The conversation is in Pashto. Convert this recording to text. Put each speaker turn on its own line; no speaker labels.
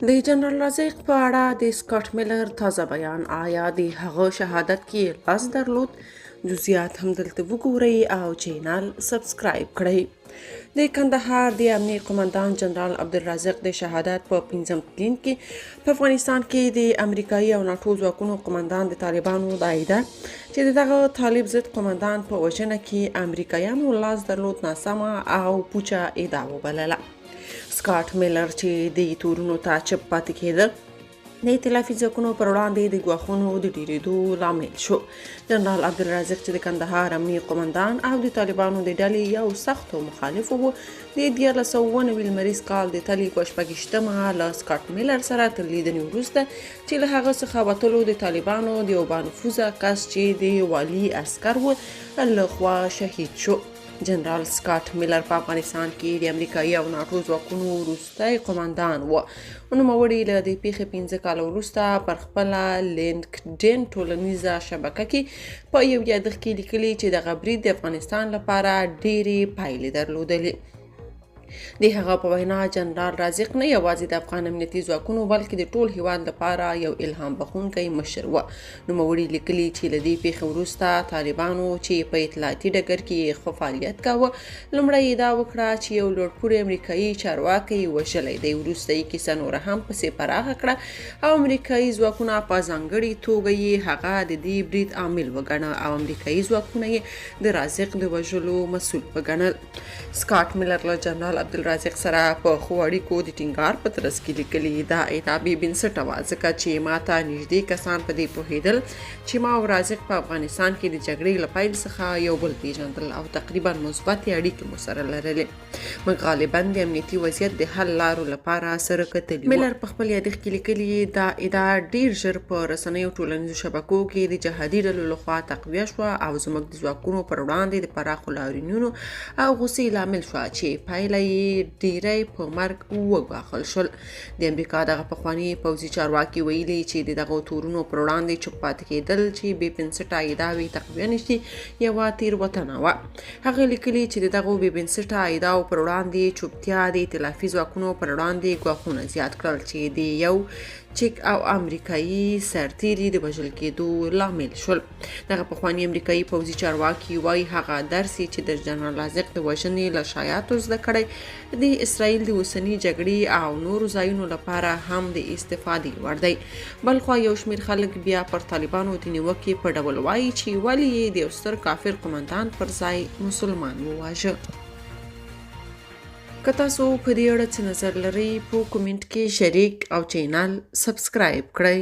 د جنرال رازق په اړه د سکاټ میلر تازه بیان. آیا د هغه شهادت کې لاس درلود؟ جزئیات هم دلته وګورئ او چینل سبسکرایب کړئ. د کندهار د امنیه قومندان جنرال عبدالرازق د شهادت په 5م تلین کې په افغانستان کې د امریکایي او ناټو ځواکونو قومندان د طالبانو د ایده چې دغه طالب ضد قومندان په وژنه کې امریکایانو لاس درلود ناسمه او پوچه ادعا وبلله. سکاټ میلر چې د تورونو ته چپ پاتې کېده د ائتلافي ځواکونو پر وړاندې د ګواښونو د ډېرېدو لامل شو. جنرال عبدالرازق چې د کندهار امنیه قومندان او د طالبانو د ډلې یو سختو مخالف و، د 1999 لمریز کال د تلې په 28مه له سکاټ میلر سره تر لیدنې وروسته چې له هغه څخه وتلو د طالبانو د یو بانفوذه کس چې د والي عسکر و له خوا شهید شو. جنرال سکاټ میلر په افغانستان کې د امریکایي او ناټو ځواکونو وروستی قومندان و. نوموړي له دې پیښې 15 کاله وروسته پر خپله لینکډین ټولنیزه شبکه کې په یو یادښت کې لیکلي چې دغه برید د افغانستان لپاره ډېرې پایلې درلودلې. د هغه په وینا جنرال رازق نه یوازې د افغان امنیتي ځواکونو بلکې د ټول هیواد لپاره یو الهام بخښونکی مشر و. نوموړي لیکلي چې له دې پیښې وروسته طالبانو چې په اطلاعاتي ډګر کې ښه فعالیت کاوه لومړی ادعا وکړه چې یو لوړپوړی امریکایي چارواکی وژلی دی. وروسته یې کیسه نوره هم پسې پراخه کړه او امریکایي ځواکونه په ځانګړې توګه یې هغه د دې برید عامل وګڼه او امریکایي ځواکونه یې د رازق د وژلو مسؤل وګڼل. سکاټ میلر له جنرال عبدالرازق سره په ښو اړیکو د ټینګار په ترڅ کې لیکلي دا ادعا بې بنسټه وه ځکه چې ما ته نږدې کسان په دې پوهېدل چې ما او رازق په افغانستان کې د جګړې له پیل څخه یو بل پیژندل او تقریبا مثبتې اړیکې مو سره لرلې. موږ غالبا د امنیتي وضعیت د حل لارو لپاره سره کتلي وو. میلر په خپل یادښت کې لیکلي دا ادعا ډېر ژر په رسنیو ټولنیزو شبکو کې د جهادي ډلو لخوا تقویه شوه او زموږ د ځواکونو پر وړاندې د پراخو لاورینونو او غوسې لامل شوه چې پایله ډیری په مرګ وګواښل شول. د امریکا دغه پخواني پوځي چارواکي ویلي چې د دغو تورونو پر وړاندې چوپ پاتې کېدل چې بې بنسټه ادعاوې تقویه نشي یوه تېروتنه وه. هغه لیکلي چې د دغو بې بنسټه ادعاو پر وړاندې چوپتیا د ائتلافي ځواکونو پر وړاندې ګواښونه زیات کړل چې د یو چیک او امریکایي سرتیري د وژل کېدو لامل شول. دغه پخواني امریکایي پوځي چارواکي وایي هغه درس چې د جنرال رازق د وژنې له شایعاتو زده کړی د اسرائیل د اوسنۍ جګړې او نورو ځایونو لپاره هم د استفادې وړ دی. بلخوا یو شمېر خلک بیا پر طالبانو د نیوکې په ډول وایي چې ولې یې د یو ستر کافر قومندان پر ځای مسلمان وواژه. که تاسو په دې اړه څه نظر لرئ په کومنټ کې شریک او چینل سبسکرایب کړئ.